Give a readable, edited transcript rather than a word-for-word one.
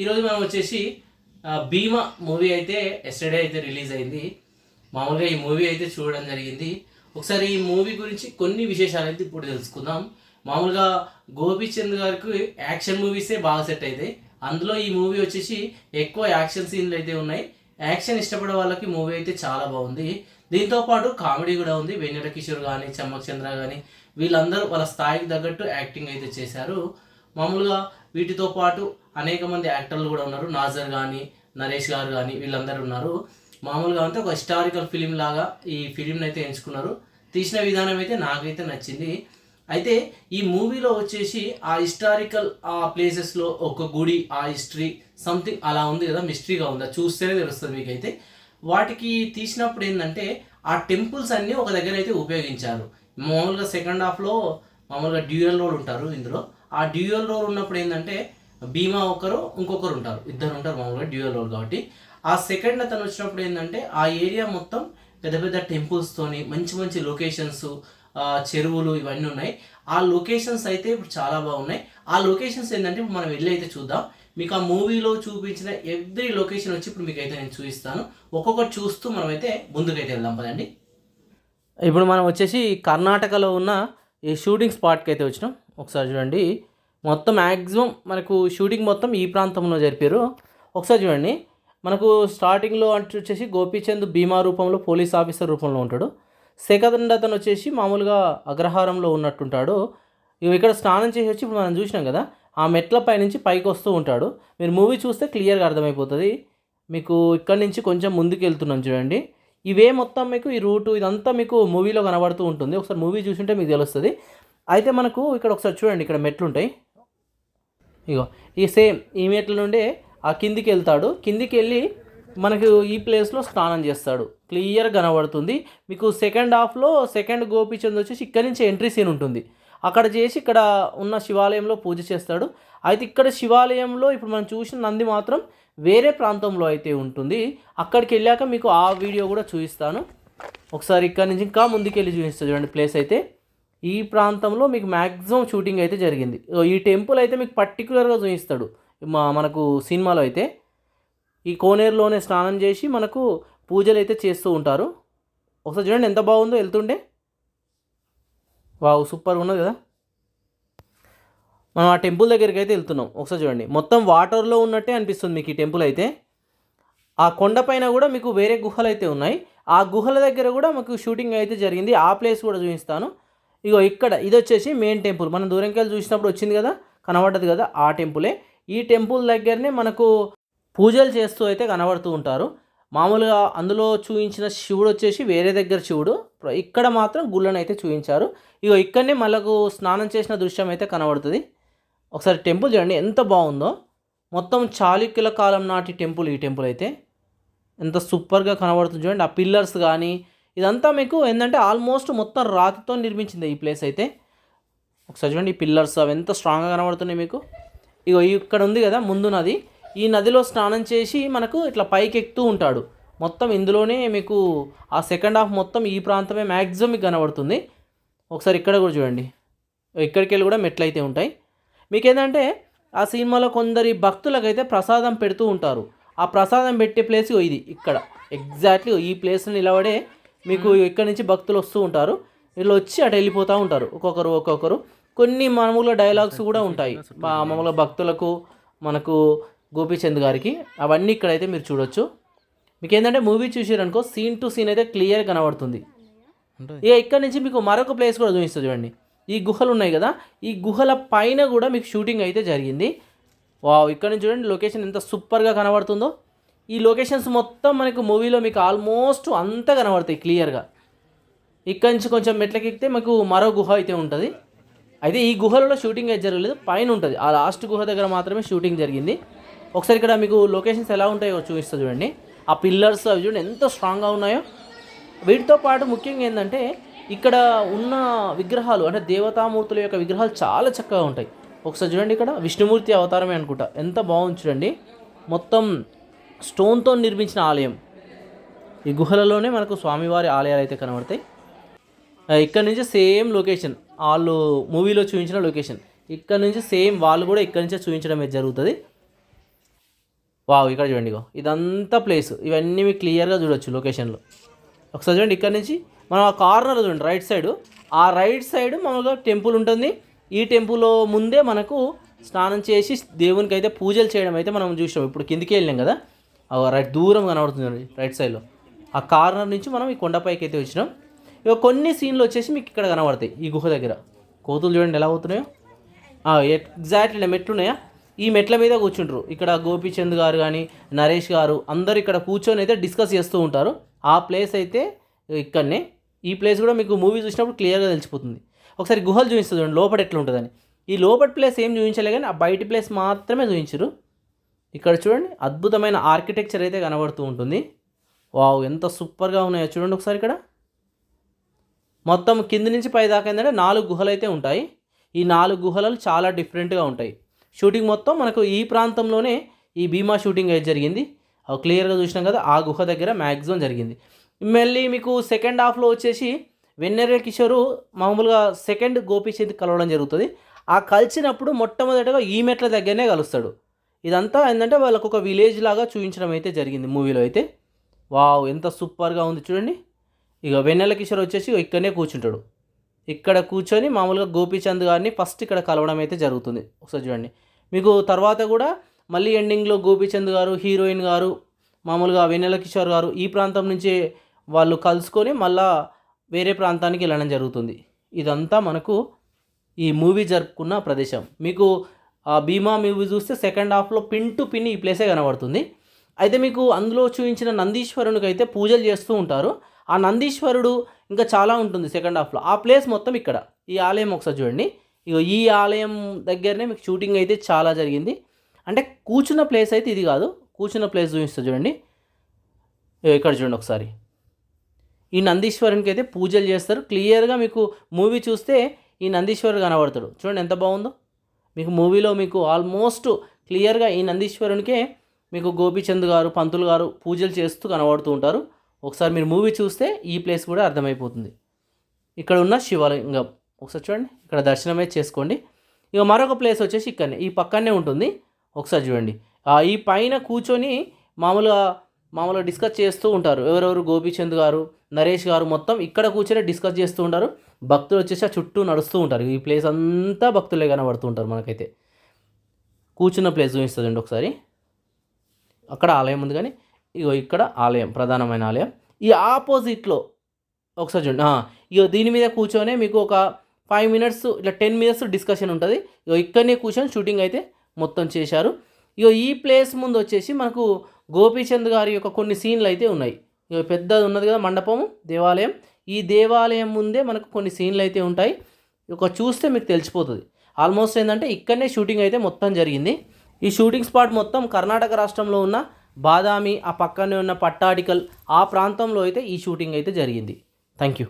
ఈరోజు మనం వచ్చేసి భీమా మూవీ అయితే ఎస్టర్డే అయితే రిలీజ్ అయింది. మామూలుగా ఈ మూవీ అయితే చూడడం జరిగింది. ఒకసారి ఈ మూవీ గురించి కొన్ని విశేషాలు అయితే ఇప్పుడు తెలుసుకుందాం. మామూలుగా గోపీచంద్ గారికి యాక్షన్ మూవీసే బాగా సెట్ అవుతాయి. అందులో ఈ మూవీ వచ్చేసి ఎక్కువ యాక్షన్ సీన్లు అయితే ఉన్నాయి. యాక్షన్ ఇష్టపడే వాళ్ళకి మూవీ అయితే చాలా బాగుంది. దీంతో పాటు కామెడీ కూడా ఉంది. వెన్నెల కిషోర్ కానీ చమ్మక్ చంద్ర కానీ వీళ్ళందరూ వాళ్ళ స్థాయికి తగ్గట్టు యాక్టింగ్ అయితే చేశారు. మామూలుగా వీటితో పాటు అనేక మంది యాక్టర్లు కూడా ఉన్నారు. నాజర్ కానీ నరేష్ గారు కానీ వీళ్ళందరూ ఉన్నారు. మామూలుగా అంటే ఒక హిస్టారికల్ ఫిలిం లాగా ఈ ఫిలింని అయితే ఎంచుకున్నారు. తీసిన విధానం అయితే నాకైతే నచ్చింది. అయితే ఈ మూవీలో వచ్చేసి ఆ హిస్టారికల్ ఆ ప్లేసెస్లో ఒక గుడి, ఆ హిస్టరీ సంథింగ్ అలా ఉంది కదా, మిస్టరీగా ఉందా చూస్తేనే తెలుస్తుంది మీకైతే. వాటికి తీసినప్పుడు ఏంటంటే ఆ టెంపుల్స్ అన్నీ ఒక దగ్గర అయితే ఉపయోగించారు. మామూలుగా సెకండ్ హాఫ్లో మామూలుగా డ్యూయల్ రోల్ ఉంటారు. ఇందులో ఆ డ్యూయల్ రోల్ ఉన్నప్పుడు ఏంటంటే భీమా ఒకరు ఇంకొకరు ఉంటారు, ఇద్దరు ఉంటారు మామూలుగా డ్యూయల్ రోల్ కాబట్టి. ఆ సెకండ్ అతను వచ్చినప్పుడు ఏంటంటే ఆ ఏరియా మొత్తం పెద్ద పెద్ద టెంపుల్స్తోని మంచి మంచి లొకేషన్స్, చెరువులు ఇవన్నీ ఉన్నాయి. ఆ లొకేషన్స్ అయితే ఇప్పుడు చాలా బాగున్నాయి. ఆ లొకేషన్స్ ఏంటంటే ఇప్పుడు మనం వెళ్ళి అయితే చూద్దాం. మీకు ఆ మూవీలో చూపించిన ఎవ్రీ లొకేషన్ వచ్చి ఇప్పుడు మీకు అయితే నేను చూపిస్తాను. ఒక్కొక్కటి చూస్తూ మనమైతే ముందుకైతే వెళ్దాం పదండి. ఇప్పుడు మనం వచ్చేసి కర్ణాటకలో ఉన్న ఈ షూటింగ్ స్పాట్కి అయితే వచ్చినాం. ఒకసారి చూడండి, మొత్తం మ్యాక్సిమం మనకు షూటింగ్ మొత్తం ఈ ప్రాంతంలో జరిపారు. ఒకసారి చూడండి, మనకు స్టార్టింగ్లో అంటే వచ్చేసి గోపీచంద్ భీమా రూపంలో పోలీస్ ఆఫీసర్ రూపంలో ఉంటాడు. సెకండ్ అతను వచ్చేసి మామూలుగా అగ్రహారంలో ఉన్నట్టుంటాడు. ఇక్కడ స్నానం చేసి వచ్చి ఇప్పుడు మనం చూసినాం కదా, ఆ మెట్ల పై నుంచి పైకి వస్తూ ఉంటాడు. మీరు మూవీ చూస్తే క్లియర్గా అర్థమైపోతుంది. మీకు ఇక్కడి నుంచి కొంచెం ముందుకు వెళ్తున్నాం చూడండి. ఇవే మొత్తం మీకు ఈ రూటు ఇదంతా మీకు మూవీలో కనబడుతూ ఉంటుంది. ఒకసారి మూవీ చూసింటే మీకు తెలుస్తుంది. అయితే మనకు ఇక్కడ ఒకసారి చూడండి, ఇక్కడ మెట్లు ఉంటాయి. ఇగో ఈ సేమ్ ఈ మెట్ల నుండే ఆ కిందికి వెళ్తాడు. కిందికి వెళ్ళి మనకు ఈ ప్లేస్లో స్నానం చేస్తాడు. క్లియర్గా కనబడుతుంది మీకు. సెకండ్ హాఫ్లో సెకండ్ గోపీచంద్ వచ్చేసి ఇక్కడ నుంచి ఎంట్రీ సీన్ ఉంటుంది. అక్కడ చేసి ఇక్కడ ఉన్న శివాలయంలో పూజ చేస్తాడు. అయితే ఇక్కడ శివాలయంలో ఇప్పుడు మనం చూసిన నంది మాత్రం వేరే ప్రాంతంలో అయితే ఉంటుంది. అక్కడికి వెళ్ళాక మీకు ఆ వీడియో కూడా చూపిస్తాను. ఒకసారి ఇక్కడ నుంచి ఇంకా ముందుకెళ్ళి చూపిస్తాను చూడండి. ప్లేస్ అయితే ఈ ప్రాంతంలో మీకు మ్యాక్సిమం షూటింగ్ అయితే జరిగింది. ఈ టెంపుల్ అయితే మీకు పర్టికులర్గా చూపిస్తాడు మనకు సినిమాలో అయితే. ఈ కోనేరులోనే స్నానం చేసి మనకు పూజలు అయితే చేస్తూ ఉంటారు. ఒకసారి చూడండి ఎంత బాగుందో వెళ్తుండే. వావ్, సూపర్గా ఉన్నది కదా. మనం ఆ టెంపుల్ దగ్గరికి అయితే వెళ్తున్నాం. ఒకసారి చూడండి, మొత్తం వాటర్లో ఉన్నట్టే అనిపిస్తుంది మీకు ఈ టెంపుల్ అయితే. ఆ కొండపైన కూడా మీకు వేరే గుహలు అయితే ఉన్నాయి. ఆ గుహల దగ్గర కూడా మాకు షూటింగ్ అయితే జరిగింది. ఆ ప్లేస్ కూడా చూపిస్తాను. ఇగో ఇక్కడ ఇది వచ్చేసి మెయిన్ టెంపుల్. మనం దూరంకి వెళ్ళి చూసినప్పుడు వచ్చింది కదా, కనబడ్డది కదా, ఆ టెంపులే. ఈ టెంపుల్ దగ్గరనే మనకు పూజలు చేస్తూ అయితే కనబడుతూ ఉంటారు. మామూలుగా అందులో చూపించిన శివుడు వచ్చేసి వేరే దగ్గర శివుడు, ఇక్కడ మాత్రం గుళ్ళను అయితే చూపించారు. ఇగో ఇక్కడనే మనకు స్నానం చేసిన దృశ్యం అయితే కనబడుతుంది. ఒకసారి టెంపుల్ చూడండి ఎంత బాగుందో. మొత్తం చాళుక్యుల కాలం నాటి టెంపుల్. ఈ టెంపుల్ అయితే ఎంత సూపర్గా కనబడుతుంది చూడండి. ఆ పిల్లర్స్ కానీ ఇదంతా మీకు ఏంటంటే ఆల్మోస్ట్ మొత్తం రాతితో నిర్మించింది ఈ ప్లేస్ అయితే. ఒకసారి చూడండి, ఈ పిల్లర్స్ అవి ఎంత స్ట్రాంగ్గా కనబడుతున్నాయి మీకు. ఇగో ఇక్కడ ఉంది కదా ముందు నది, ఈ నదిలో స్నానం చేసి మనకు ఇట్లా పైకి ఎక్కుతూ ఉంటాడు. మొత్తం ఇందులోనే మీకు ఆ సెకండ్ హాఫ్ మొత్తం ఈ ప్రాంతమే మ్యాక్సిమం మీకు కనబడుతుంది. ఒకసారి ఇక్కడ కూడా చూడండి, ఇక్కడికి వెళ్ళి కూడా మెట్లు అయితే ఉంటాయి. మీకు ఏంటంటే ఆ సినిమాలో కొందరి భక్తులకైతే ప్రసాదం పెడుతూ ఉంటారు. ఆ ప్రసాదం పెట్టే ప్లేస్ ఇది. ఇక్కడ ఎగ్జాక్ట్లీ ఈ ప్లేస్ నిలబడే మీకు ఇక్కడ నుంచి భక్తులు వస్తూ ఉంటారు. వీళ్ళు వచ్చి అటు వెళ్ళిపోతూ ఉంటారు ఒక్కొక్కరు. కొన్ని మామూలుగా డైలాగ్స్ కూడా ఉంటాయి మామూలుగా భక్తులకు, మనకు గోపీచంద్ గారికి. అవన్నీ ఇక్కడైతే మీరు చూడొచ్చు. మీకు ఏంటంటే మూవీ చూసారనుకో సీన్ టు సీన్ అయితే క్లియర్ కనబడుతుంది. ఇక ఇక్కడ నుంచి మీకు మరొక ప్లేస్ కూడా చూపిస్తుంది చూడండి. ఈ గుహలు ఉన్నాయి కదా, ఈ గుహల పైన కూడా మీకు షూటింగ్ అయితే జరిగింది. వావ్, ఇక్కడ నుంచి చూడండి లొకేషన్ ఎంత సూపర్గా కనబడుతుందో. ఈ లొకేషన్స్ మొత్తం మనకు మూవీలో మీకు ఆల్మోస్ట్ అంతా కనబడతాయి క్లియర్గా. ఇక్కడ నుంచి కొంచెం మెట్లకెక్కితే మీకు మరో గుహ అయితే ఉంటుంది. అయితే ఈ గుహలలో షూటింగ్ అయితే జరగలేదు, పైన ఉంటుంది. ఆ లాస్ట్ గుహ దగ్గర మాత్రమే షూటింగ్ జరిగింది. ఒకసారి ఇక్కడ మీకు లొకేషన్స్ ఎలా ఉంటాయో చూపిస్తుంది చూడండి. ఆ పిల్లర్స్ అవి చూడండి ఎంత స్ట్రాంగ్గా ఉన్నాయో. వీటితో పాటు ముఖ్యంగా ఏంటంటే ఇక్కడ ఉన్న విగ్రహాలు అంటే దేవతామూర్తుల యొక్క విగ్రహాలు చాలా చక్కగా ఉంటాయి. ఒకసారి చూడండి, ఇక్కడ విష్ణుమూర్తి అవతారమే అనుకుంటా, ఎంత బాగుంది చూడండి. మొత్తం స్టోన్తో నిర్మించిన ఆలయం. ఈ గుహలలోనే మనకు స్వామివారి ఆలయాలు అయితే కనబడతాయి. ఇక్కడ నుంచి సేమ్ లొకేషన్ వాళ్ళు మూవీలో చూపించిన లొకేషన్. ఇక్కడ నుంచి సేమ్ వాళ్ళు కూడా ఇక్కడ నుంచే చూపించడం అయితే జరుగుతుంది. వావ్, ఇక్కడ చూడండి ఇగో ఇదంతా ప్లేస్, ఇవన్నీ మీకు క్లియర్గా చూడొచ్చు లొకేషన్లో. ఒకసారి చూడండి ఇక్కడ నుంచి మనం ఆ కార్నర్ చూడండి రైట్ సైడ్, ఆ రైట్ సైడ్ మామూలుగా టెంపుల్ ఉంటుంది. ఈ టెంపుల్ ముందే మనకు స్నానం చేసి దేవునికి అయితే పూజలు చేయడం అయితే మనం చూసాం. ఇప్పుడు కిందికి వెళ్ళాం కదా, రైట్ దూరం కనబడుతుంది రైట్ సైడ్లో, ఆ కార్నర్ నుంచి మనం ఈ కొండపైకి అయితే వచ్చినాం. ఇక కొన్ని సీన్లు వచ్చేసి మీకు ఇక్కడ కనబడతాయి. ఈ గుహ దగ్గర కోతులు చూడండి ఎలా అవుతున్నాయో, ఎగ్జాక్ట్లీ మెట్లున్నాయా, ఈ మెట్ల మీద కూర్చుంటారు. ఇక్కడ గోపీచంద్ గారు కానీ నరేష్ గారు అందరు ఇక్కడ కూర్చొని అయితే డిస్కస్ చేస్తూ ఉంటారు. ఆ ప్లేస్ అయితే ఇక్కడనే. ఈ ప్లేస్ కూడా మీకు మూవీ చూసినప్పుడు క్లియర్గా తెలిసిపోతుంది. ఒకసారి గుహలు చూపిస్తుంది చూడండి లోపల ఎట్లా ఉంటుందని. ఈ లోపల ప్లేస్ ఏం చూపించలే కానీ ఆ బయట ప్లేస్ మాత్రమే చూపించారు. ఇక్కడ చూడండి అద్భుతమైన ఆర్కిటెక్చర్ అయితే కనబడుతూ ఉంటుంది. వావ్, ఎంత సూపర్గా ఉన్నాయో చూడండి ఒకసారి. ఇక్కడ మొత్తం కింది నుంచి పై దాకా ఏంటంటే 4 గుహలు అయితే ఉంటాయి. ఈ 4 గుహలు చాలా డిఫరెంట్గా ఉంటాయి. షూటింగ్ మొత్తం మనకు ఈ ప్రాంతంలోనే ఈ భీమా షూటింగ్ అయితే జరిగింది. క్లియర్గా చూసినాం కదా, ఆ గుహ దగ్గర మ్యాక్సిమం జరిగింది. మళ్ళీ మీకు సెకండ్ హాఫ్లో వచ్చేసి వెన్నెల కిషోరు మామూలుగా సెకండ్ గోపీచంద్ కలవడం జరుగుతుంది. ఆ కలిసినప్పుడు మొట్టమొదటిగా ఈ మెట్ల దగ్గరనే కలుస్తాడు. ఇదంతా ఏంటంటే వాళ్ళకు ఒక విలేజ్ లాగా చూపించడం అయితే జరిగింది మూవీలో అయితే. వావ్, ఎంత సూపర్గా ఉంది చూడండి. ఇక వెన్నెల కిషోర్ వచ్చేసి ఇక్కడనే కూర్చుంటాడు. ఇక్కడ కూర్చొని మామూలుగా గోపీచంద్ గారిని ఫస్ట్ ఇక్కడ కలవడం అయితే జరుగుతుంది. ఒకసారి చూడండి. మీకు తర్వాత కూడా మళ్ళీ ఎండింగ్లో గోపీచంద్ గారు, హీరోయిన్ గారు, మామూలుగా వెన్నెల కిషోర్ గారు ఈ ప్రాంతం నుంచి వాళ్ళు కలుసుకొని మళ్ళా వేరే ప్రాంతానికి వెళ్ళడం జరుగుతుంది. ఇదంతా మనకు ఈ మూవీ జరుపుకున్న ప్రదేశం. మీకు ఆ భీమా మూవీ చూస్తే సెకండ్ హాఫ్లో పిన్ టు పిన్ ఈ ప్లేసే కనబడుతుంది. అయితే మీకు అందులో చూపించిన నందీశ్వరునికి అయితే పూజలు చేస్తూ ఉంటారు. ఆ నందీశ్వరుడు ఇంకా చాలా ఉంటుంది సెకండ్ హాఫ్లో. ఆ ప్లేస్ మొత్తం ఇక్కడ ఈ ఆలయం ఒకసారి చూడండి. ఇగో ఈ ఆలయం దగ్గరనే మీకు షూటింగ్ అయితే చాలా జరిగింది. అంటే కూర్చున్న ప్లేస్ అయితే ఇది కాదు, కూర్చున్న ప్లేస్ చూపిస్తా చూడండి. ఇక్కడ చూడండి ఒకసారి. ఈ నందీశ్వరునికి అయితే పూజలు చేస్తారు. క్లియర్గా మీకు మూవీ చూస్తే ఈ నందీశ్వరుడు కనబడతాడు. చూడండి ఎంత బాగుందో. మీకు మూవీలో మీకు ఆల్మోస్ట్ క్లియర్గా ఈ నందీశ్వరునికే మీకు గోపీచంద్ గారు, పంతులు గారు పూజలు చేస్తూ కనబడుతూ ఉంటారు. ఒకసారి మీరు మూవీ చూస్తే ఈ ప్లేస్ కూడా అర్థమైపోతుంది. ఇక్కడ ఉన్న శివలింగం ఒకసారి చూడండి, ఇక్కడ దర్శనమే చేసుకోండి. ఇక మరొక ప్లేస్ వచ్చేసి ఇక్కడనే ఈ పక్కనే ఉంటుంది. ఒకసారి చూడండి. ఈ పైన కూర్చొని మామూలుగా డిస్కస్ చేస్తూ ఉంటారు. ఎవరెవరు గోపీచంద్ గారు, నరేష్ గారు మొత్తం ఇక్కడ కూర్చొని డిస్కస్ చేస్తూ ఉంటారు. భక్తులు వచ్చేసి ఆ చుట్టూ నడుస్తూ ఉంటారు. ఈ ప్లేస్ అంతా భక్తులే కనబడుతూ ఉంటారు మనకైతే. కూర్చున్న ప్లేస్ చూపిస్తుందండి ఒకసారి. అక్కడ ఆలయం ఉంది కానీ ఇగో ఇక్కడ ఆలయం, ప్రధానమైన ఆలయం. ఈ ఆపోజిట్లో ఒకసారి చూడండి. ఇగో దీని మీద కూర్చొని మీకు ఒక 5 మినిట్స్ ఇట్లా 10 మినిట్స్ డిస్కషన్ ఉంటుంది. ఇగో ఇక్కడనే కూర్చొని షూటింగ్ అయితే మొత్తం చేశారు. ఇగో ఈ ప్లేస్ ముందు వచ్చేసి మనకు గోపీచంద్ గారి యొక్క కొన్ని సీన్లు అయితే ఉన్నాయి. ఇక పెద్దది ఉన్నది కదా మండపము, దేవాలయం. ఈ దేవాలయం ముందే మనకు కొన్ని సీన్లు అయితే ఉంటాయి. ఒక చూస్తే మీకు తెలిసిపోతుంది. ఆల్మోస్ట్ ఏంటంటే ఇక్కడనే షూటింగ్ అయితే మొత్తం జరిగింది. ఈ షూటింగ్ స్పాట్ మొత్తం కర్ణాటక రాష్ట్రంలో ఉన్న బాదామి, ఆ పక్కనే ఉన్న పట్టాడికల్ ఆ ప్రాంతంలో అయితే ఈ షూటింగ్ అయితే జరిగింది. Thank you.